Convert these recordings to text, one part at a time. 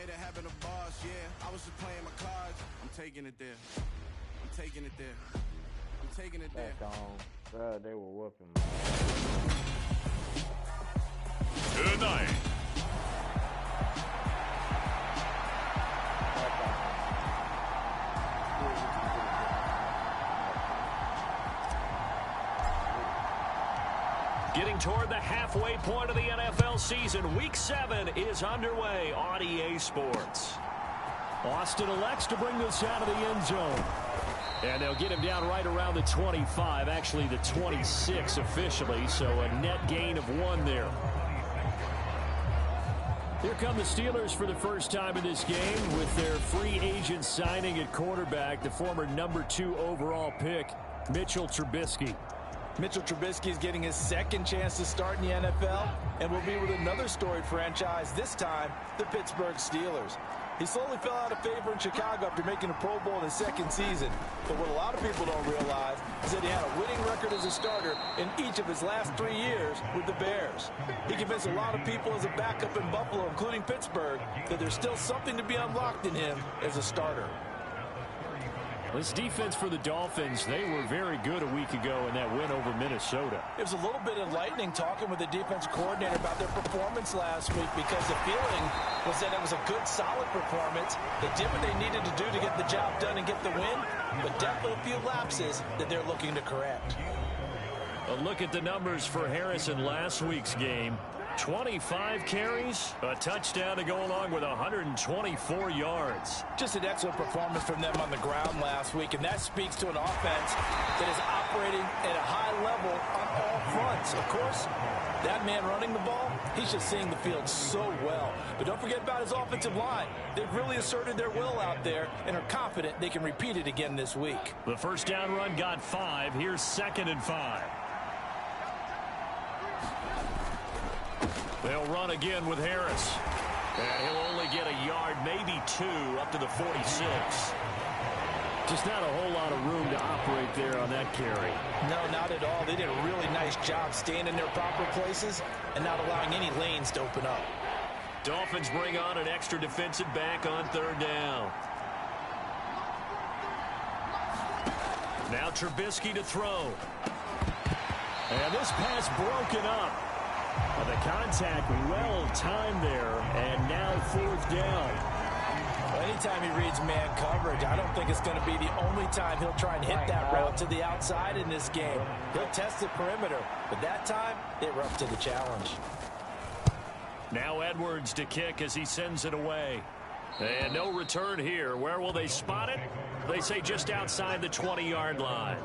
to having a boss, yeah. I was just playing my cards. I'm taking it there. I'm taking it there. I'm taking it there. They were whooping me. Tonight. Getting toward the halfway point of the NFL season, Week 7 is underway on EA Sports. Austin elects to bring this out of the end zone. And they'll get him down right around the 25, actually the 26 officially, so a net gain of 1 there. Here come the Steelers for the first time in this game with their free agent signing at quarterback, the former number 2 overall pick, Mitchell Trubisky. Mitchell Trubisky is getting his second chance to start in the NFL and will be with another storied franchise, this time the Pittsburgh Steelers. He slowly fell out of favor in Chicago after making a Pro Bowl in his second season. But what a lot of people don't realize is that he had a winning record as a starter in each of his last 3 years with the Bears. He convinced a lot of people as a backup in Buffalo, including Pittsburgh, that there's still something to be unlocked in him as a starter. This defense for the Dolphins, they were very good a week ago in that win over Minnesota. It was a little bit enlightening talking with the defense coordinator about their performance last week, because the feeling was that it was a good, solid performance. They did what they needed to do to get the job done and get the win, but definitely a few lapses that they're looking to correct. A look at the numbers for Harris in last week's game. 25 carries, a touchdown to go along with 124 yards. Just an excellent performance from them on the ground last week, and that speaks to an offense that is operating at a high level on all fronts. Of course, that man running the ball, he's just seeing the field so well. But don't forget about his offensive line. They've really asserted their will out there and are confident they can repeat it again this week. The first down run got 5. Here's 2nd and 5. They'll run again with Harris. And he'll only get a yard, maybe 2, up to the 46. Just not a whole lot of room to operate there on that carry. No, not at all. They did a really nice job staying in their proper places and not allowing any lanes to open up. Dolphins bring on an extra defensive back on 3rd down. Now Trubisky to throw. And this pass broken up. The contact well timed there, and now 4th down. Well, anytime he reads man coverage, I don't think it's going to be the only time he'll try and hit that route to the outside in this game. He'll test the perimeter, but that time they were up to the challenge. Now Edwards to kick as he sends it away. And no return here. Where will they spot it? They say just outside the 20-yard line.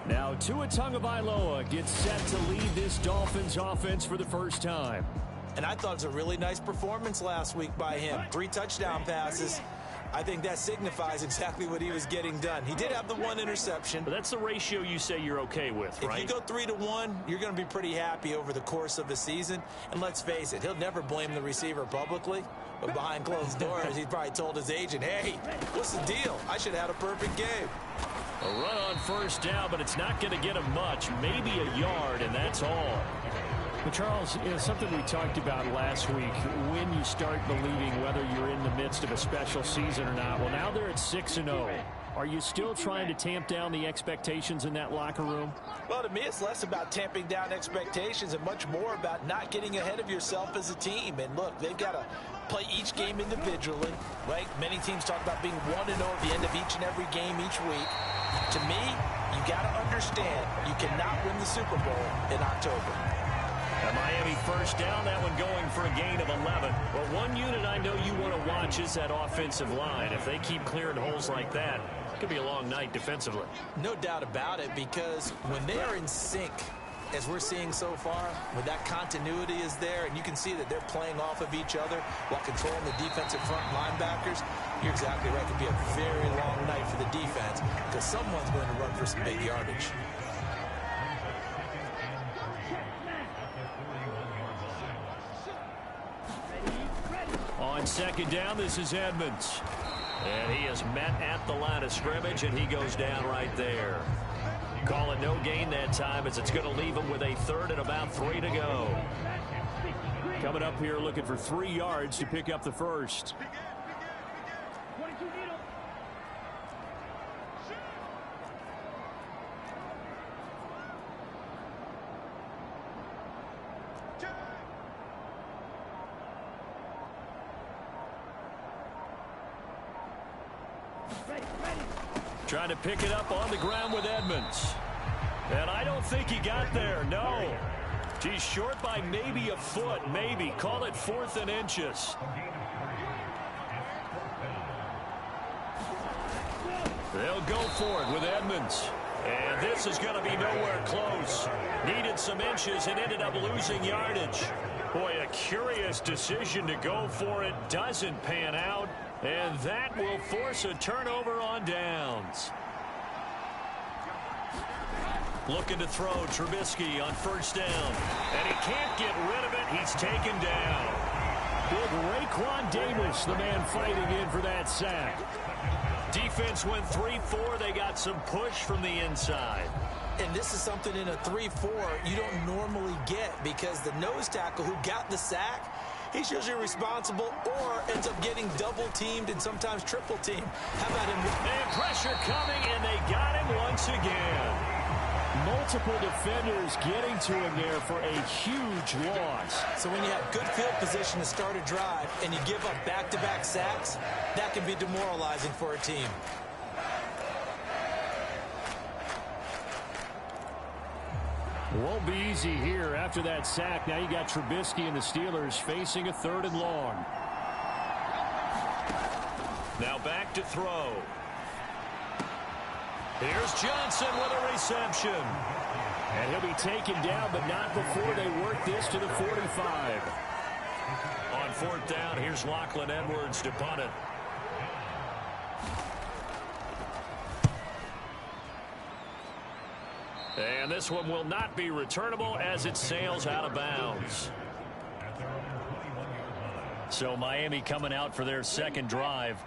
Now Tua Tagovailoa gets set to lead this Dolphins offense for the first time. And I thought it was a really nice performance last week by him. 3 touchdown passes. I think that signifies exactly what he was getting done. He did have the 1 interception. But that's the ratio you say you're okay with, right? If you go 3-1, you're going to be pretty happy over the course of the season. And let's face it, he'll never blame the receiver publicly. But behind closed doors, he probably told his agent, hey, what's the deal? I should have had a perfect game. A run on 1st down, but it's not going to get him much, maybe a yard, and that's all. But Charles, something we talked about last week, when you start believing whether you're in the midst of a special season or not. Well, now they're at 6-0. Are you still trying to tamp down the expectations in that locker room? Well, to me, it's less about tamping down expectations and much more about not getting ahead of yourself as a team. And look, they've got to play each game individually, right? Many teams talk about being 1-0 at the end of each and every game each week. To me, you got to understand you cannot win the Super Bowl in October. A Miami first down, that one going for a gain of 11. Well, one unit I know you want to watch is that offensive line. If they keep clearing holes like that, it could be a long night defensively. No doubt about it, because when they are in sync, as we're seeing so far, when that continuity is there, and you can see that they're playing off of each other while controlling the defensive front linebackers, you're exactly right. It could be a very long night for the defense because someone's going to run for some big yardage. On 2nd down, this is Edmonds. And he is met at the line of scrimmage, and he goes down right there. Call it no gain that time, as it's going to leave him with a 3rd and about 3 to go. coming up here looking for 3 yards to pick up the first. Trying to pick it up on the ground with Edmonds. And I don't think he got there, no. He's short by maybe a foot, maybe. Call it 4th and inches. They'll go for it with Edmonds. And this is going to be nowhere close. Needed some inches and ended up losing yardage. Boy, a curious decision to go for it. Doesn't pan out. And that will force a turnover on downs. Looking to throw Trubisky on 1st down. And he can't get rid of it. He's taken down. Big Raekwon Davis, the man fighting in for that sack. Defense went 3-4. They got some push from the inside. And this is something in a 3-4 you don't normally get, because the nose tackle who got the sack, he's usually responsible or ends up getting double-teamed and sometimes triple-teamed. How about him? And pressure coming, and they got him once again. Multiple defenders getting to him there for a huge loss. So when you have good field position to start a drive and you give up back-to-back sacks, that can be demoralizing for a team. Won't be easy here after that sack. Now you got Trubisky and the Steelers facing a 3rd and long. Now back to throw. Here's Johnson with a reception. And he'll be taken down, but not before they work this to the 45. On 4th down, here's Lachlan Edwards to punt it. And this one will not be returnable as it sails out of bounds. So Miami coming out for their 2nd drive.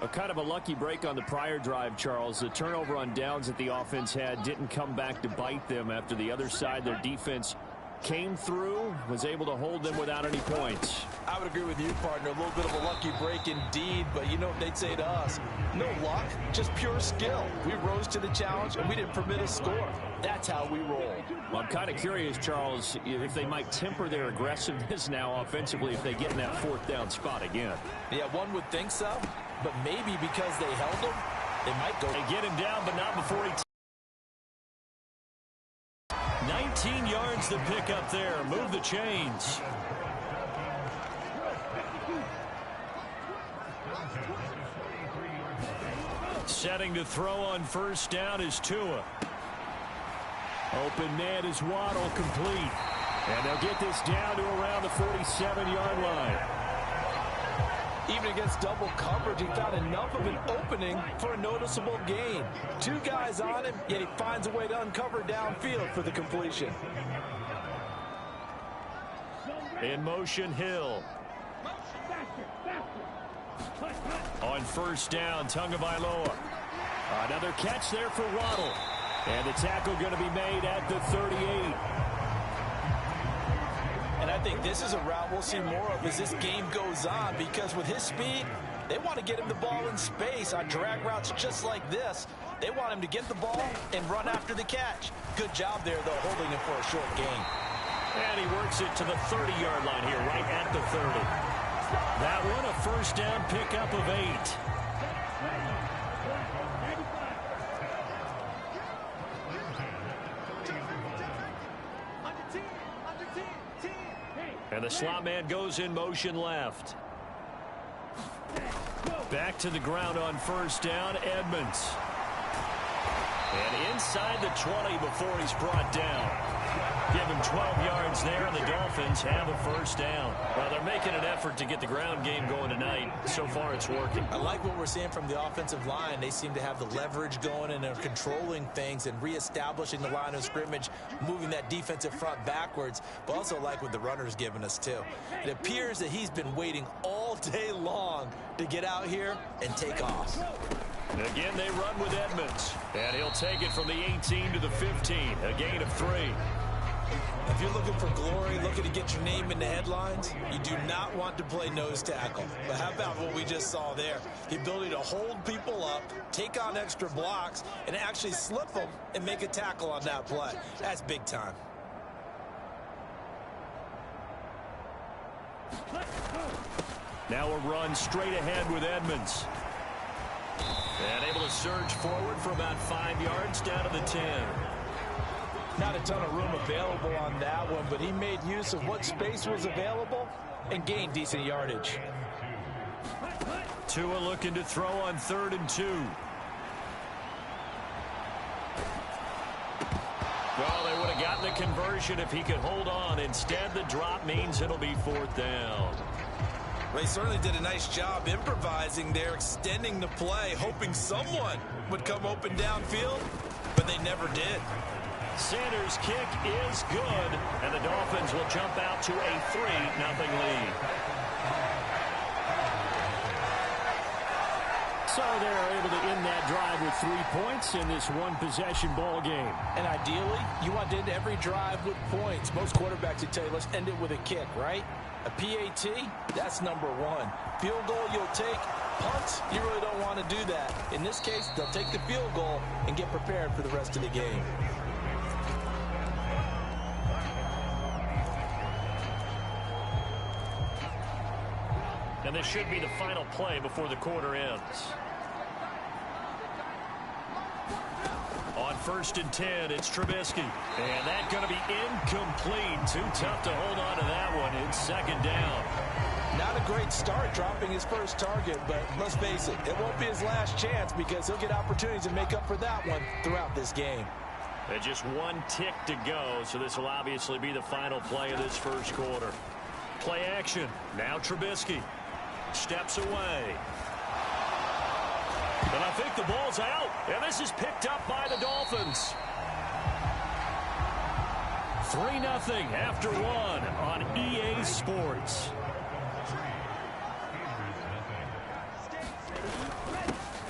A kind of a lucky break on the prior drive, Charles. The turnover on downs that the offense had didn't come back to bite them after the other side. Their defense came through, was able to hold them without any points. I would agree with you, partner. A little bit of a lucky break indeed, but you know what they'd say to us? No luck, just pure skill. We rose to the challenge, and we didn't permit a score. That's how we roll. Well, I'm kind of curious, Charles, if they might temper their aggressiveness now offensively if they get in that 4th down spot again. Yeah, one would think so, but maybe because they held him, they might go. They get him down, but not before he... 19 yards to pick up there. Move the chains. Setting to throw on 1st down is Tua. Open man is Waddle, complete. And they'll get this down to around the 47-yard line. Even against double coverage, he found enough of an opening for a noticeable gain. 2 guys on him, yet he finds a way to uncover downfield for the completion. In motion, Hill. On 1st down, Tagovailoa. Another catch there for Waddle. And the tackle going to be made at the 38. And I think this is a route we'll see more of as this game goes on, because with his speed, they want to get him the ball in space on drag routes just like this. They want him to get the ball and run after the catch. Good job there, though, holding him for a short gain. And he works it to the 30-yard line here, right at the 30. That one a 1st down pickup of 8. And the slot man goes in motion left. Back to the ground on 1st down, Edmonds. And inside the 20 before he's brought down. Give him 12 yards there, and the Dolphins have a 1st down. Well, they're making an effort to get the ground game going tonight. So far, it's working. I like what we're seeing from the offensive line. They seem to have the leverage going, and they're controlling things and reestablishing the line of scrimmage, moving that defensive front backwards, but also like what the runner's giving us, too. It appears that he's been waiting all day long to get out here and take off. Again, they run with Edmonds, and he'll take it from the 18 to the 15, a gain of 3. If you're looking for glory, looking to get your name in the headlines, you do not want to play nose tackle. But how about what we just saw there? The ability to hold people up, take on extra blocks, and actually slip them and make a tackle on that play. That's big time. Now a run straight ahead with Edmonds. And able to surge forward for about 5 yards down to the 10. Not a ton of room available on that one, but he made use of what space was available and gained decent yardage. Tua looking to throw on 3rd and 2. Well, they would have gotten the conversion if he could hold on. Instead, the drop means it'll be 4th down. They certainly did a nice job improvising there, extending the play, hoping someone would come open downfield, but they never did. Sanders' kick is good, and the Dolphins will jump out to a 3-0 lead. So they're able to end that drive with 3 points in this one-possession ball game. And ideally, you want to end every drive with points. Most quarterbacks would tell you, let's end it with a kick, right? A PAT, that's number 1. Field goal you'll take. Punts, you really don't want to do that. In this case, they'll take the field goal and get prepared for the rest of the game. And this should be the final play before the quarter ends. On 1st and 10, it's Trubisky. And that's going to be incomplete. Too tough to hold on to that one. It's 2nd down. Not a great start dropping his first target, but let's face it, it won't be his last chance because he'll get opportunities to make up for that one throughout this game. And just 1 tick to go, so this will obviously be the final play of this first quarter. Play action. Now Trubisky steps away. And I think the ball's out. And this is picked up by the Dolphins. 3-0 after 1 on EA Sports.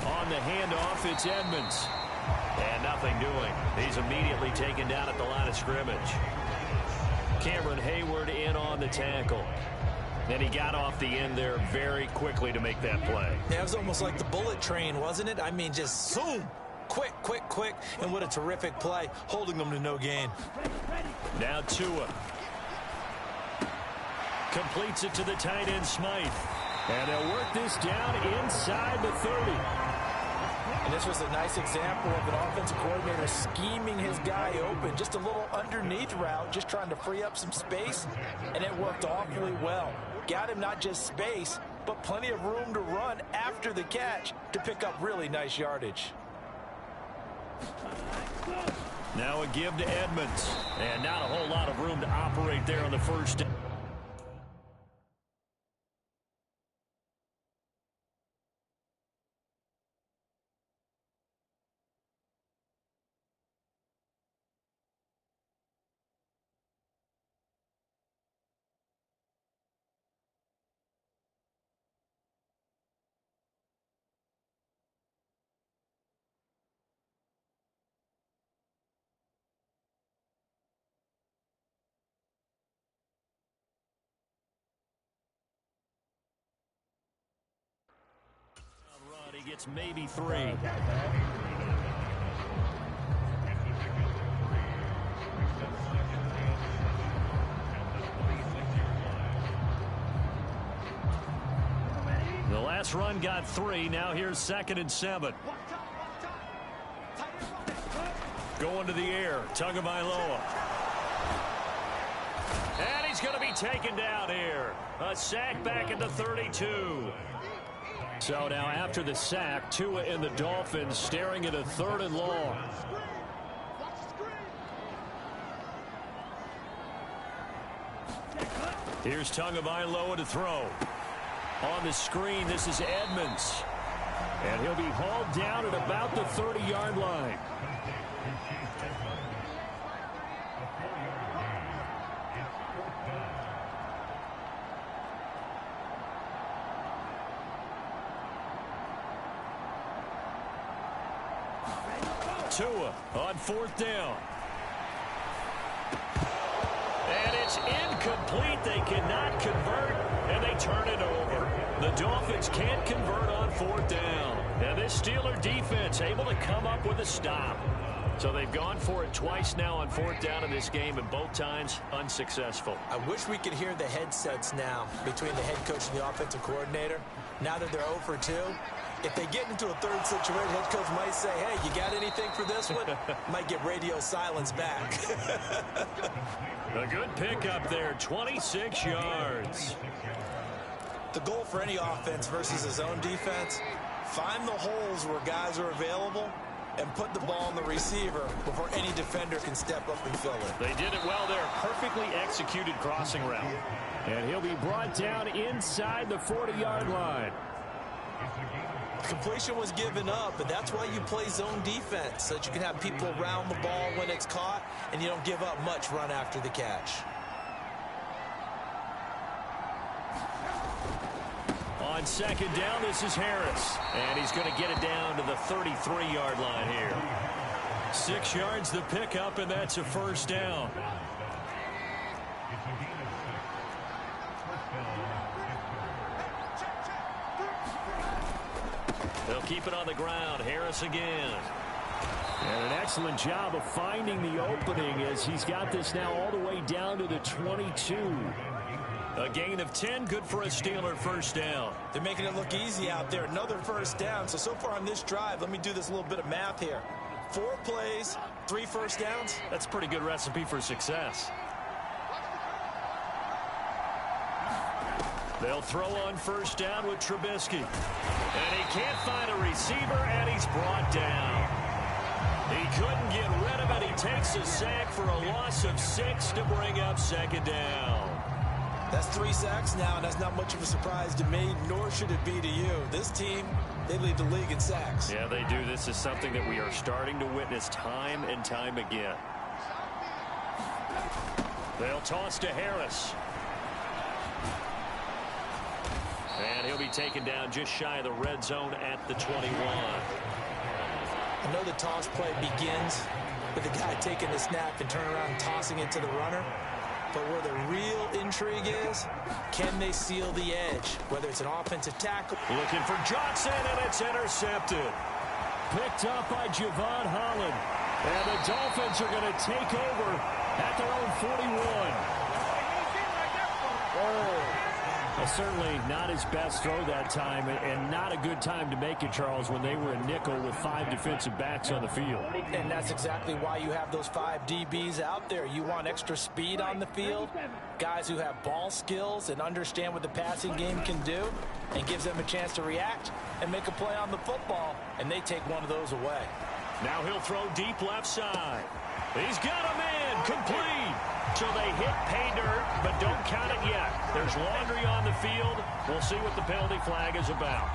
On the handoff, it's Edmonds. And nothing doing. He's immediately taken down at the line of scrimmage. Cameron Hayward in on the tackle. And he got off the end there very quickly to make that play. Yeah, it was almost like the bullet train, wasn't it? I mean, just zoom. Quick, quick, quick. And what a terrific play, holding them to no gain. Now Tua. Completes it to the tight end, Smythe. And they'll work this down inside the 30. And this was a nice example of an offensive coordinator scheming his guy open. Just a little underneath route, just trying to free up some space. And it worked awfully well. Got him not just space, but plenty of room to run after the catch to pick up really nice yardage. Now a give to Edmonds. And not a whole lot of room to operate there on the first. He gets maybe 3. The last run got 3. Now here's 2nd and 7. Going to the air. Tagovailoa. And he's going to be taken down here. A sack back at the 32. So now after the sack, Tua and the Dolphins staring at a 3rd and long. Here's Tagovailoa to throw. On the screen, this is Edmonds. And he'll be hauled down at about the 30-yard line. Tua on 4th down. It's incomplete. They cannot convert, and they turn it over. The Dolphins can't convert on 4th down. And this Steeler defense able to come up with a stop. So they've gone for it twice now on 4th down in this game, and both times unsuccessful. I wish we could hear the headsets now between the head coach and the offensive coordinator. Now that they're 0 for 2, if they get into a third situation, head coach might say, hey, you got anything for this one? Might get radio silence back. A good pickup there, 26 yards. The goal for any offense versus his own defense, find the holes where guys are available and put the ball on the receiver before any defender can step up and fill it. They did it well there. Perfectly executed crossing route. And he'll be brought down inside the 40-yard line. Completion was given up, but that's why you play zone defense, so that you can have people around the ball when it's caught, and you don't give up much run after the catch. On 2nd down, this is Harris. And he's going to get it down to the 33-yard line here. 6 yards the pickup, and that's a 1st down. They'll keep it on the ground. Harris again. And an excellent job of finding the opening as he's got this now all the way down to the 22. A gain of 10, good for a Steeler 1st down. They're making it look easy out there. Another 1st down. So far on this drive, let me do this little bit of math here. 4 plays, 3 1st downs. That's a pretty good recipe for success. They'll throw on 1st down with Trubisky. And he can't find a receiver, and he's brought down. He couldn't get rid of it. He takes a sack for a loss of 6 to bring up 2nd down. That's 3 sacks now, and that's not much of a surprise to me, nor should it be to you. This team, they lead the league in sacks. Yeah, they do. This is something that we are starting to witness time and time again. They'll toss to Harris. And he'll be taken down just shy of the red zone at the 21. I know the toss play begins with the guy taking the snap and turning around and tossing it to the runner. But where the real intrigue is, can they seal the edge? Whether it's an offensive tackle. Looking for Johnson, and it's intercepted. Picked up by Javon Holland. And the Dolphins are going to take over at their own 41. Well, certainly not his best throw that time, and not a good time to make it, Charles, when they were a nickel with 5 defensive backs on the field. And that's exactly why you have those 5 DBs out there. You want extra speed on the field, guys who have ball skills and understand what the passing game can do, and gives them a chance to react and make a play on the football, and they take one of those away. Now he'll throw deep left side. He's got him in, complete. So they hit pay dirt, but don't count it yet. There's laundry on the field. We'll see what the penalty flag is about.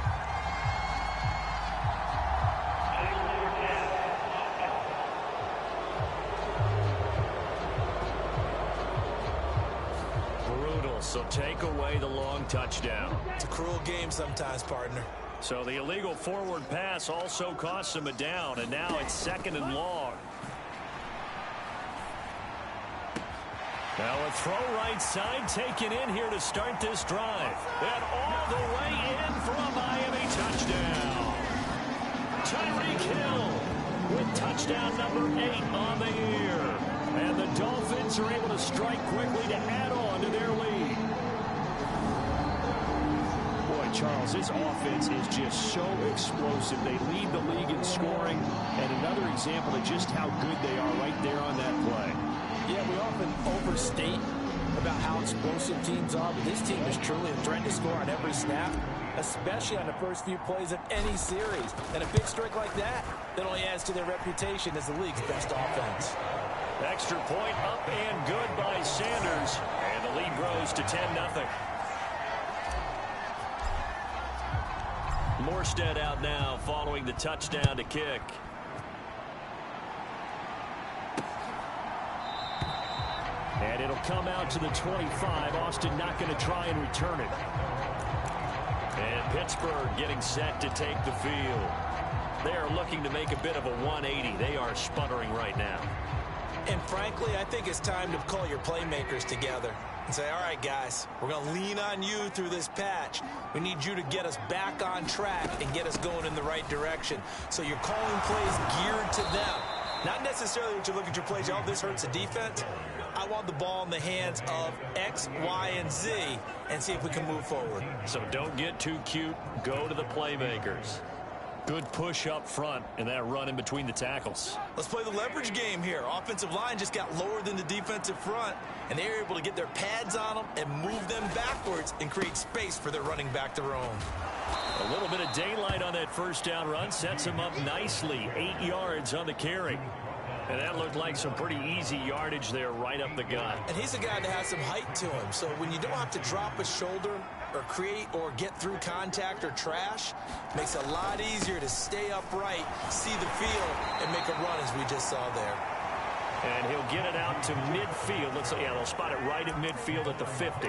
Brutal, so take away the long touchdown. It's a cruel game sometimes, partner. So the illegal forward pass also costs him a down, and now it's 2nd and long. Now a throw right side taken in here to start this drive. And all the way in for a Miami touchdown. Tyreek Hill with touchdown number 8 on the year. And the Dolphins are able to strike quickly to add on to their lead. Boy, Charles, this offense is just so explosive. They lead the league in scoring. And another example of just how good they are right there on that play. Yeah, we often overstate about how explosive teams are, but this team is truly a threat to score on every snap, especially on the first few plays of any series. And a big strike like that only adds to their reputation as the league's best offense. Extra point up and good by Sanders. And the lead grows to 10-0. Morstead out now following the touchdown to kick. And it'll come out to the 25. Austin not going to try and return it. And Pittsburgh getting set to take the field. They are looking to make a bit of a 180. They are sputtering right now. And frankly, I think it's time to call your playmakers together and say, all right, guys, we're going to lean on you through this patch. We need you to get us back on track and get us going in the right direction. So you're calling plays geared to them. Not necessarily what you look at your plays, oh, this hurts the defense. I want the ball in the hands of X, Y, and Z and see if we can move forward. So don't get too cute. Go to the playmakers. Good push up front and that run in between the tackles. Let's play the leverage game here. Offensive line just got lower than the defensive front, and they were able to get their pads on them and move them backwards and create space for their running back to roam. A little bit of daylight on that first down run sets him up nicely. 8 yards on the carry. And that looked like some pretty easy yardage there right up the gut. And he's a guy that has some height to him. So when you don't have to drop a shoulder or create or get through contact or trash, makes it a lot easier to stay upright, see the field, and make a run as we just saw there. And he'll get it out to midfield. Let's say, yeah, they'll spot it right at midfield at the 50.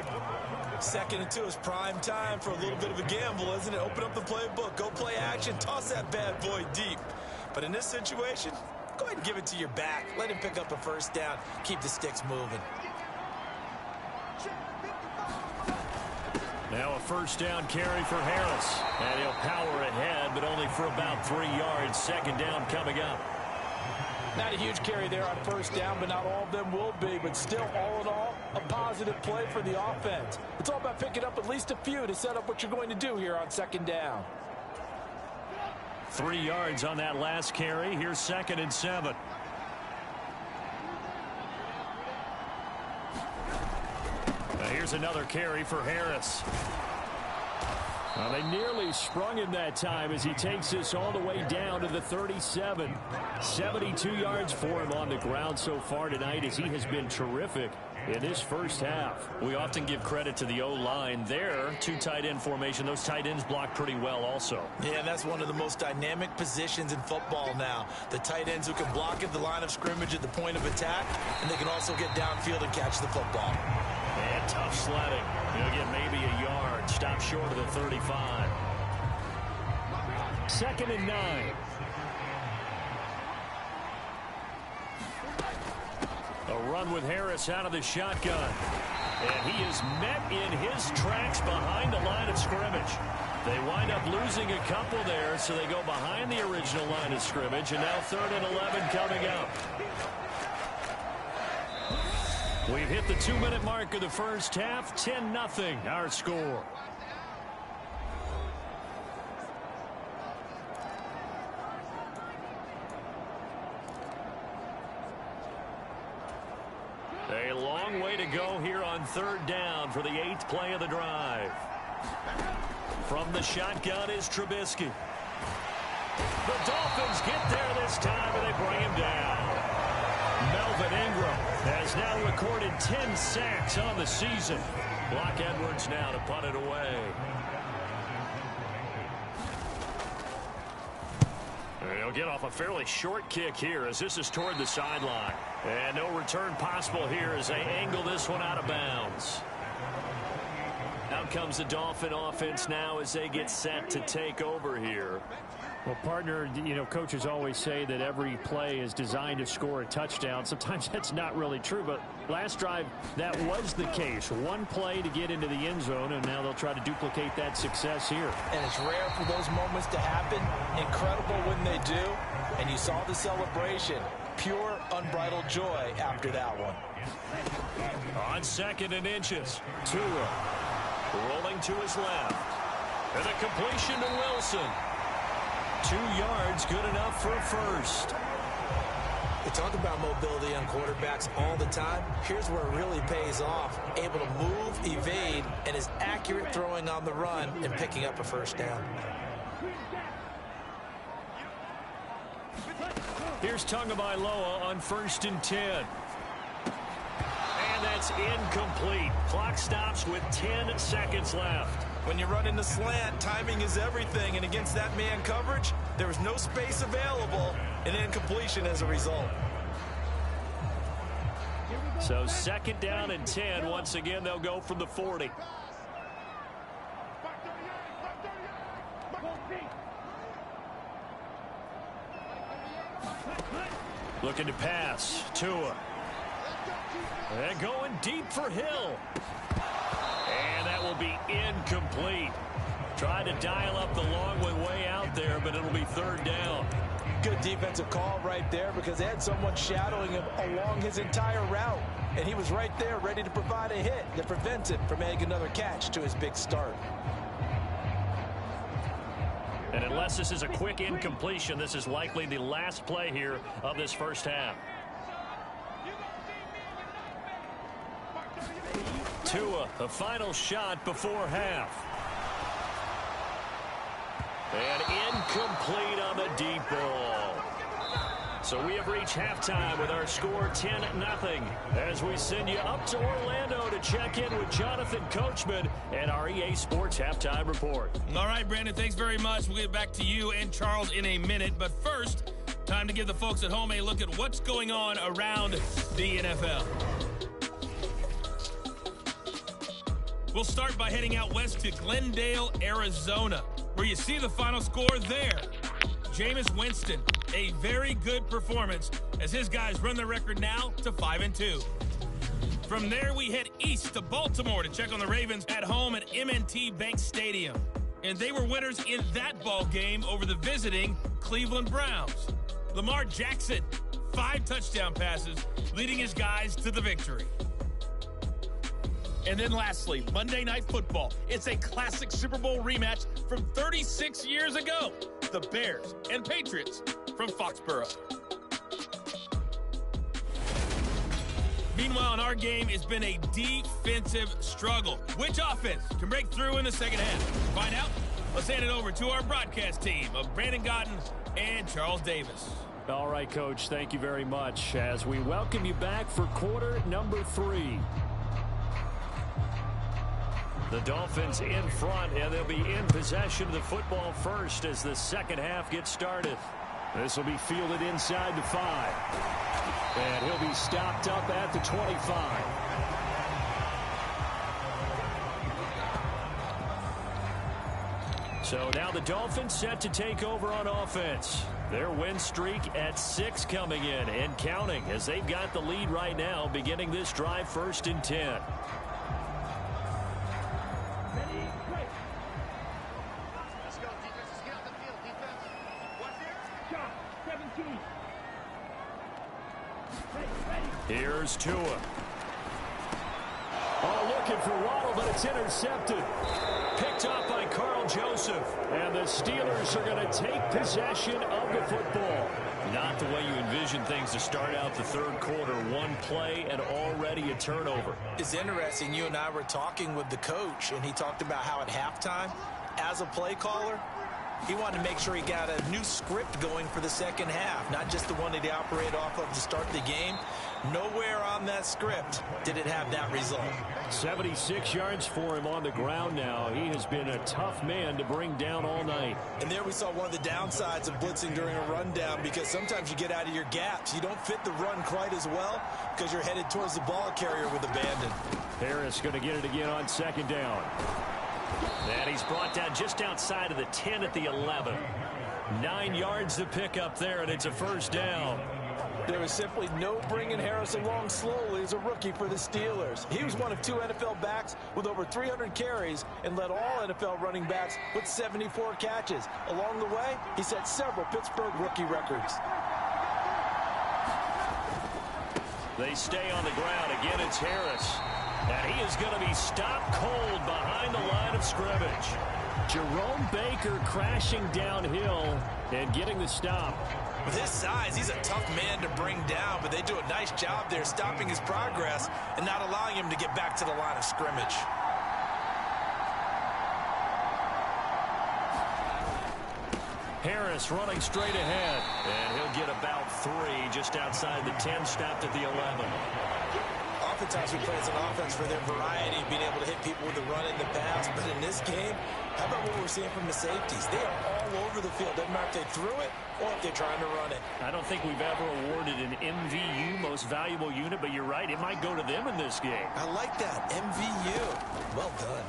2nd and 2 is prime time for a little bit of a gamble, isn't it? Open up the playbook, go play action, toss that bad boy deep. But in this situation, go ahead and give it to your back. Let him pick up a first down. Keep the sticks moving. Now a first down carry for Harris. And he'll power ahead, but only for about 3 yards. 2nd down coming up. Not a huge carry there on first down, but not all of them will be. But still, all in all, a positive play for the offense. It's all about picking up at least a few to set up what you're going to do here on 2nd down. 3 yards on that last carry. Here's 2nd and 7. Now here's another carry for Harris. Well, they nearly sprung him that time as he takes this all the way down to the 37. 72 yards for him on the ground so far tonight as he has been terrific in this first half. We often give credit to the O-line there. 2 tight end formation. Those tight ends block pretty well also. Yeah, that's one of the most dynamic positions in football now. The tight ends who can block at the line of scrimmage at the point of attack, and they can also get downfield and catch the football. And tough sledding. He'll get maybe a yard. Stop short of the 35. 2nd and 9. A run with Harris out of the shotgun. And he is met in his tracks behind the line of scrimmage. They wind up losing a couple there, so they go behind the original line of scrimmage. And now 3rd and 11 coming up. We've hit the 2-minute mark of the first half. 10-0 our score. A long way to go here on 3rd down for the 8th play of the drive. From the shotgun is Trubisky. The Dolphins get there this time, and they bring him down. Melvin Ingram has now recorded 10 sacks on the season. Block Edwards now to punt it away. He'll get off a fairly short kick here as this is toward the sideline. And no return possible here as they angle this one out of bounds. Out comes the Dolphin offense now as they get set to take over here. Well, partner, you know, coaches always say that every play is designed to score a touchdown. Sometimes that's not really true, but last drive, that was the case. One play to get into the end zone, and now they'll try to duplicate that success here. And it's rare for those moments to happen. Incredible when they do. And you saw the celebration. Pure, unbridled joy after that one. On 2nd and inches, Tua rolling to his left. And a completion to Wilson. 2 yards, good enough for a first. We talk about mobility on quarterbacks all the time. Here's where it really pays off. Able to move, evade, and is accurate throwing on the run and picking up a first down. Here's Tagovailoa on 1st and 10. And that's incomplete. Clock stops with 10 seconds left. When you run in the slant, timing is everything, and against that man coverage, there was no space available, and incompletion as a result. So 2nd down and 10. Once again, they'll go from the 40. Looking to pass. Tua. And going deep for Hill. And that will be incomplete. Tried to dial up the long way out there, but it'll be third down. Good defensive call right there because they had someone shadowing him along his entire route. And he was right there ready to provide a hit that prevents him from making another catch to his big start. And unless this is a quick incompletion, this is likely the last play here of this first half. Tua, a final shot before half. And incomplete on the deep ball. So we have reached halftime with our score 10-0 as we send you up to Orlando to check in with Jonathan Coachman and our EA Sports Halftime Report. All right, Brandon, thanks very much. We'll get back to you and Charles in a minute. But first, time to give the folks at home a look at what's going on around the NFL. We'll start by heading out west to Glendale, Arizona, where you see the final score there. Jameis Winston, a very good performance as his guys run the record now to 5-2. From there, we head east to Baltimore to check on the Ravens at home at M&T Bank Stadium. And they were winners in that ball game over the visiting Cleveland Browns. Lamar Jackson, 5 touchdown passes, leading his guys to the victory. And then lastly, Monday Night Football. It's a classic Super Bowl rematch from 36 years ago. The Bears and Patriots from Foxborough. Meanwhile, in our game, it's been a defensive struggle. Which offense can break through in the second half? Find out. Let's hand it over to our broadcast team of Brandon Gotten and Charles Davis. All right, Coach, thank you very much as we welcome you back for quarter number 3. The Dolphins in front, and they'll be in possession of the football first as the second half gets started. This will be fielded inside the 5. And he'll be stopped up at the 25. So now the Dolphins set to take over on offense. Their win streak at 6 coming in and counting as they've got the lead right now beginning this drive 1st and 10. Here's Tua. Oh, looking for Waddle, but it's intercepted. Picked up by Carl Joseph. And the Steelers are going to take possession of the football. Not the way you envision things to start out the third quarter. One play and already a turnover. It's interesting. You and I were talking with the coach, and he talked about how at halftime, as a play caller, he wanted to make sure he got a new script going for the second half, not just the one that he operated off of to start the game. Nowhere on that script did it have that result. 76 yards for him on the ground now. He has been a tough man to bring down all night. And there we saw one of the downsides of blitzing during a rundown, because sometimes you get out of your gaps. You don't fit the run quite as well because you're headed towards the ball carrier with abandon. Harris going to get it again on second down. And he's brought down just outside of the 10 at the 11. 9 yards to pick up there, and it's a first down. There was simply no bringing Harris along slowly as a rookie for the Steelers. He was one of 2 NFL backs with over 300 carries and led all NFL running backs with 74 catches. Along the way, he set several Pittsburgh rookie records. They stay on the ground. Again, it's Harris. And he is going to be stopped cold behind the line of scrimmage. Jerome Baker crashing downhill and getting the stop. With his size, he's a tough man to bring down, but they do a nice job there stopping his progress and not allowing him to get back to the line of scrimmage. Harris running straight ahead, and he'll get about 3 just outside the 10, stopped at the 11. Oftentimes we play as an offense for their variety, being able to hit people with the run and the pass. But in this game, how about what we're seeing from the safeties? They are all over the field. Doesn't matter if they threw it or if they're trying to run it. I don't think we've ever awarded an MVU, most valuable unit, but you're right, it might go to them in this game. I like that, MVU. Well done.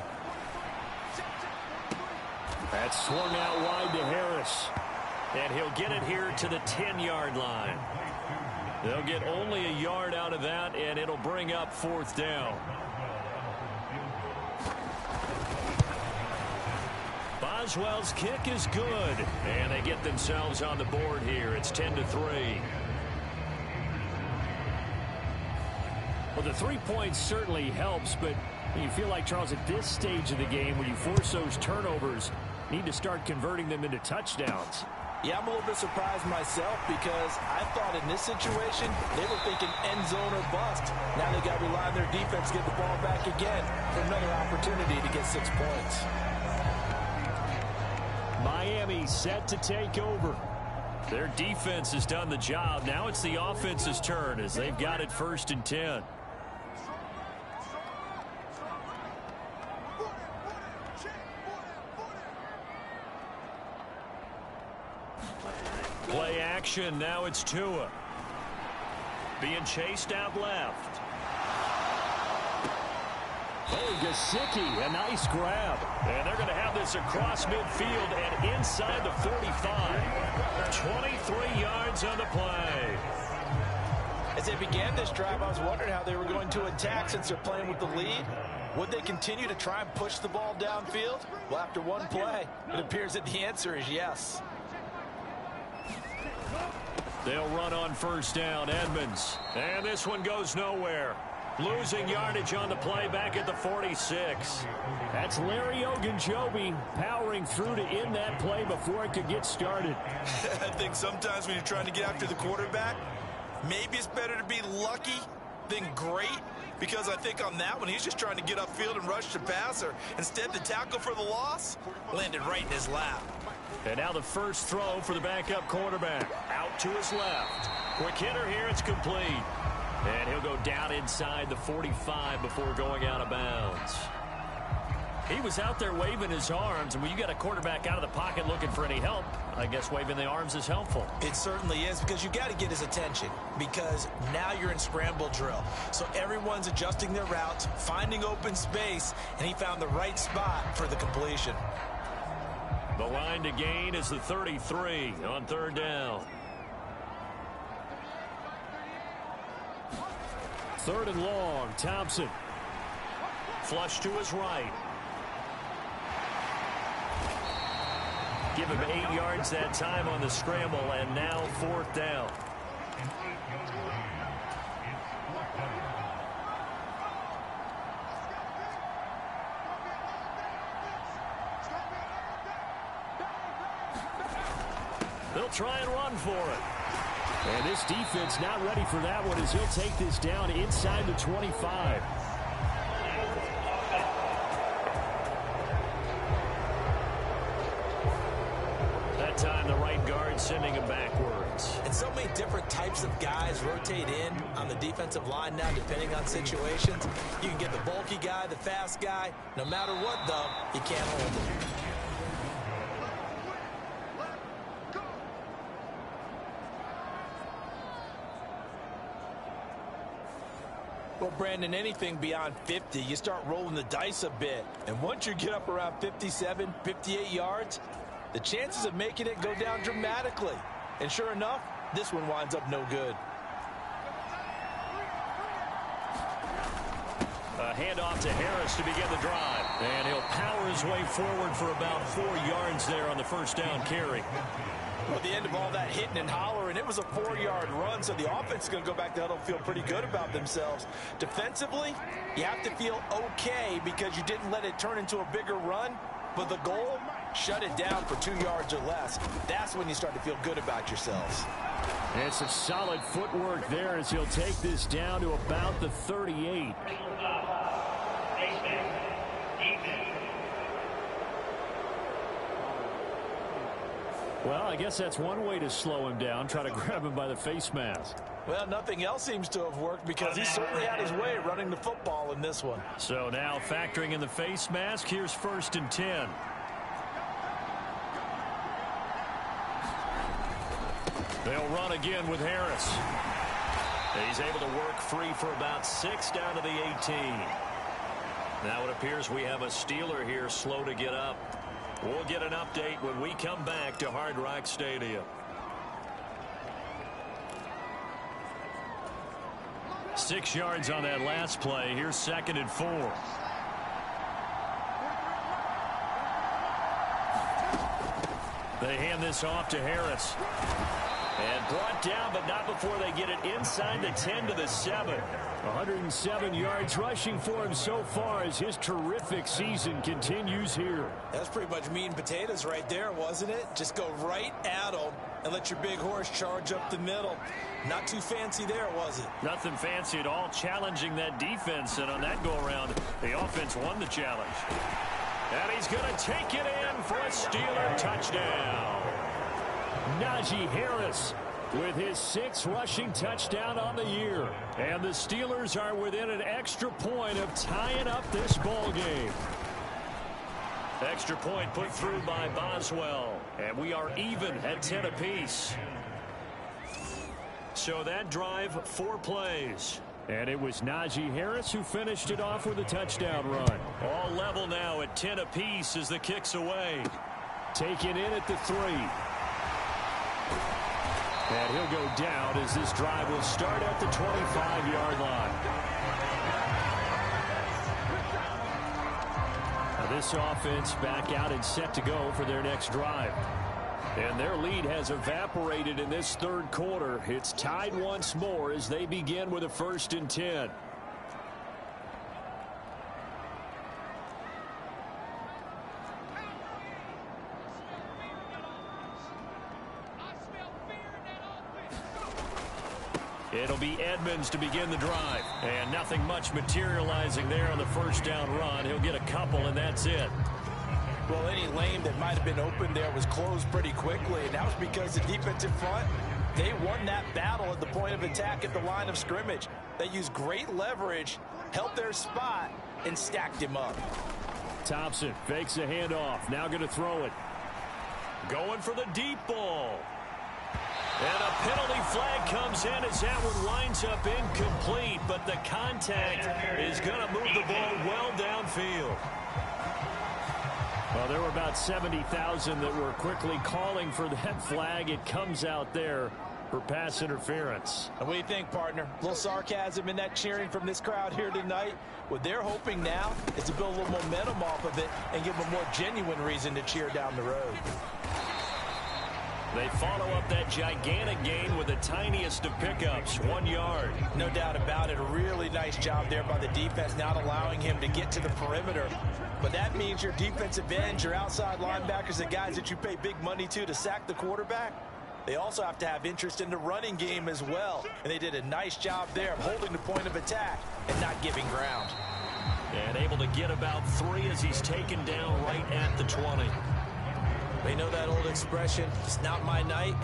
That's swung out wide to Harris. And he'll get it here to the 10-yard line. They'll get only a yard out of that, and it'll bring up 4th down. Boswell's kick is good, and they get themselves on the board here. It's 10-3. Well, the 3 points certainly helps, but you feel like, Charles, at this stage of the game, when you force those turnovers, need to start converting them into touchdowns. Yeah, I'm a little bit surprised myself because I thought in this situation they were thinking end zone or bust. Now they got to rely on their defense to get the ball back again for another opportunity to get 6 points. Miami set to take over. Their defense has done the job. Now it's the offense's turn as they've got it 1st and 10. Play action. Now it's Tua. Being chased out left. Oh, Gesicki, a nice grab. And they're going to have this across midfield and inside the 45. 23 yards on the play. As they began this drive, I was wondering how they were going to attack since they're playing with the lead. Would they continue to try and push the ball downfield? Well, after one play, it appears that the answer is yes. They'll run on 1st down, Edmonds. And this one goes nowhere. Losing yardage on the play back at the 46. That's Larry Ogunjobi powering through to end that play before it could get started. I think sometimes when you're trying to get after the quarterback, maybe it's better to be lucky than great, because I think on that one, he's just trying to get upfield and rush the passer. Instead, the tackle for the loss landed right in his lap. And now the first throw for the backup quarterback. Out to his left. Quick hitter here. It's complete. And he'll go down inside the 45 before going out of bounds. He was out there waving his arms, and when you got a quarterback out of the pocket looking for any help, I guess waving the arms is helpful. It certainly is, because you got to get his attention, because now you're in scramble drill. So everyone's adjusting their routes, finding open space, and he found the right spot for the completion. The line to gain is the 33 on 3rd down. 3rd and long, Thompson. Flush to his right. Give him 8 yards that time on the scramble, and now 4th down. They'll try and run for it. And this defense not ready for that one as he'll take this down inside the 25. That time the right guard sending him backwards. And so many different types of guys rotate in on the defensive line now, depending on situations. You can get the bulky guy, the fast guy. No matter what, though, you can't hold him. Well, Brandon, anything beyond 50, you start rolling the dice a bit. And once you get up around 57, 58 yards, the chances of making it go down dramatically. And sure enough, this one winds up no good. A handoff to Harris to begin the drive. And he'll power his way forward for about 4 yards there on the 1st down carry. Well, at the end of all that hitting and hollering, it was a 4-yard run, so the offense is going to go back to huddle and feel pretty good about themselves. Defensively, you have to feel okay because you didn't let it turn into a bigger run, but the goal, shut it down for 2 yards or less. That's when you start to feel good about yourselves. And some solid footwork there as he'll take this down to about the 38. Well, I guess that's one way to slow him down, try to grab him by the face mask. Well, nothing else seems to have worked because he certainly had his way running the football in this one. So now factoring in the face mask, here's 1st and 10. They'll run again with Harris. He's able to work free for about 6 down to the 18. Now it appears we have a Steeler here slow to get up. We'll get an update when we come back to Hard Rock Stadium. 6 yards on that last play. Here's 2nd and 4. They hand this off to Harris. And brought down, but not before they get it inside the 10 to the 7. 107 yards rushing for him so far as his terrific season continues here. That's pretty much meat and potatoes right there, wasn't it? Just go right at them and let your big horse charge up the middle. Not too fancy there, was it? Nothing fancy at all, challenging that defense. And on that go-around, the offense won the challenge. And he's going to take it in for a Steeler touchdown. Najee Harris with his 6th rushing touchdown on the year. And the Steelers are within an extra point of tying up this ball game. Extra point put through by Boswell. And we are even at 10 apiece. So that drive, 4 plays. And it was Najee Harris who finished it off with a touchdown run. All level now at 10 apiece as the kick's away. Taken in at the 3. And he'll go down as this drive will start at the 25-yard line. Now this offense back out and set to go for their next drive. And their lead has evaporated in this 3rd quarter. It's tied once more as they begin with a 1st and 10. It'll be Edmonds to begin the drive. And nothing much materializing there on the 1st down run. He'll get a couple, and that's it. Well, any lane that might have been open there was closed pretty quickly, and that was because the defensive front, they won that battle at the point of attack at the line of scrimmage. They used great leverage, held their spot, and stacked him up. Thompson fakes a handoff. Now going to throw it. Going for the deep ball. And a penalty flag comes in as that one winds up incomplete, but the contact is going to move the ball well downfield. Well, there were about 70,000 that were quickly calling for that flag. It comes out there for pass interference. And what do you think, partner? A little sarcasm in that cheering from this crowd here tonight. What they're hoping now is to build a little momentum off of it and give them a more genuine reason to cheer down the road. They follow up that gigantic gain with the tiniest of pickups, 1 yard. No doubt about it. A really nice job there by the defense, not allowing him to get to the perimeter. But that means your defensive ends, your outside linebackers, the guys that you pay big money to sack the quarterback, they also have to have interest in the running game as well. And they did a nice job there of holding the point of attack and not giving ground. And able to get about 3 as he's taken down right at the 20. They know that old expression, it's not my night.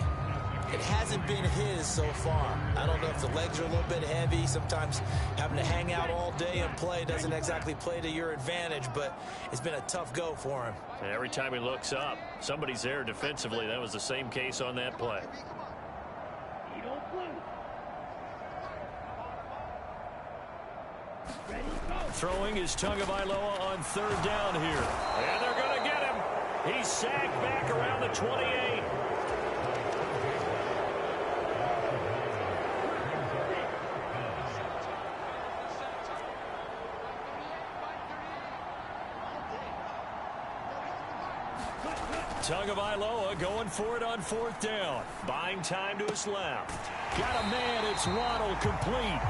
It hasn't been his so far. I don't know if the legs are a little bit heavy. Sometimes having to hang out all day and play doesn't exactly play to your advantage, but it's been a tough go for him. And every time he looks up, somebody's there defensively. That was the same case on that play. Throwing is Tagovailoa on 3rd down here. And they're going to get him. He's sacked back around the 28. Tagovailoa going for it on 4th down. Buying time to his left. Got a man. It's Waddle complete.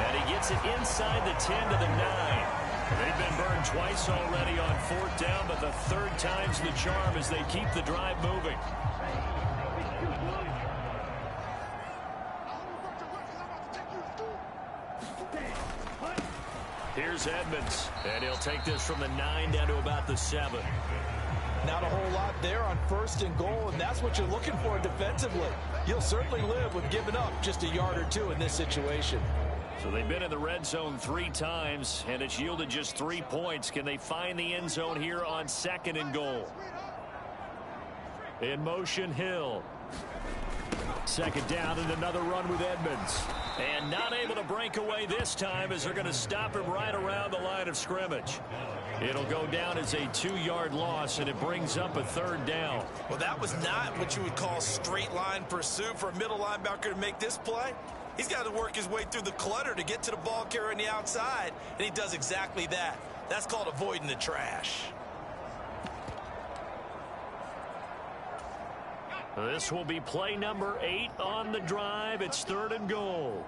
And he gets it inside the 10 to the 9. They've been burned twice already on 4th down, but the 3rd time's the charm as they keep the drive moving. Here's Edmonds, and he'll take this from the 9 down to about the 7. Not a whole lot there on 1st and goal, and that's what you're looking for defensively. You'll certainly live with giving up just a yard or 2 in this situation. So they've been in the red zone 3 times, and it's yielded just 3 points. Can they find the end zone here on 2nd and goal? In motion, Hill. 2nd down and another run with Edmonds. And not able to break away this time as they're going to stop him right around the line of scrimmage. It'll go down as a 2-yard loss, and it brings up a 3rd down. Well, that was not what you would call straight line pursuit for a middle linebacker to make this play. He's got to work his way through the clutter to get to the ball carrier on the outside, and he does exactly that. That's called avoiding the trash. This will be play number 8 on the drive. It's 3rd and goal.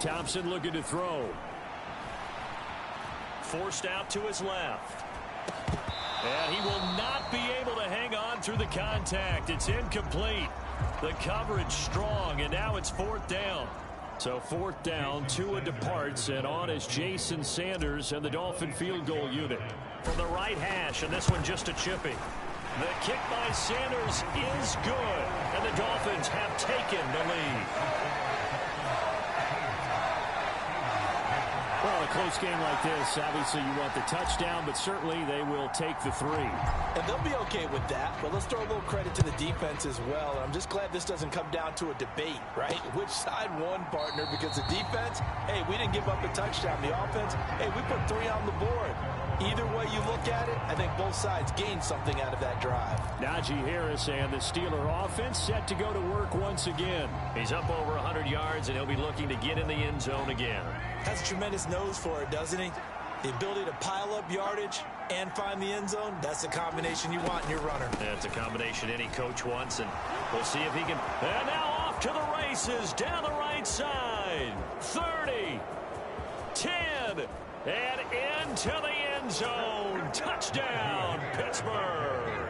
Thompson looking to throw. Forced out to his left. And he will not be able to hang on through the contact. It's incomplete. The coverage strong, and now it's 4th down. So 4th down, Tua departs, and on is Jason Sanders and the Dolphin field goal unit. From the right hash, and this one just a chippy. The kick by Sanders is good, and the Dolphins have taken the lead. Well, a close game like this, obviously you want the touchdown, but certainly they will take the 3. And they'll be okay with that, but let's throw a little credit to the defense as well. And I'm just glad this doesn't come down to a debate, right? Which side won, partner? Because the defense, hey, we didn't give up a touchdown. The offense, hey, we put 3 on the board. Either way you look at it, I think both sides gained something out of that drive. Najee Harris and the Steeler offense set to go to work once again. He's up over 100 yards, and he'll be looking to get in the end zone again. Has a tremendous nose for it, doesn't he? The ability to pile up yardage and find the end zone, that's the combination you want in your runner. Yeah, it's a combination any coach wants, and we'll see if he can. And now off to the races down the right side. 30, 10, and into the end zone. Touchdown, Pittsburgh.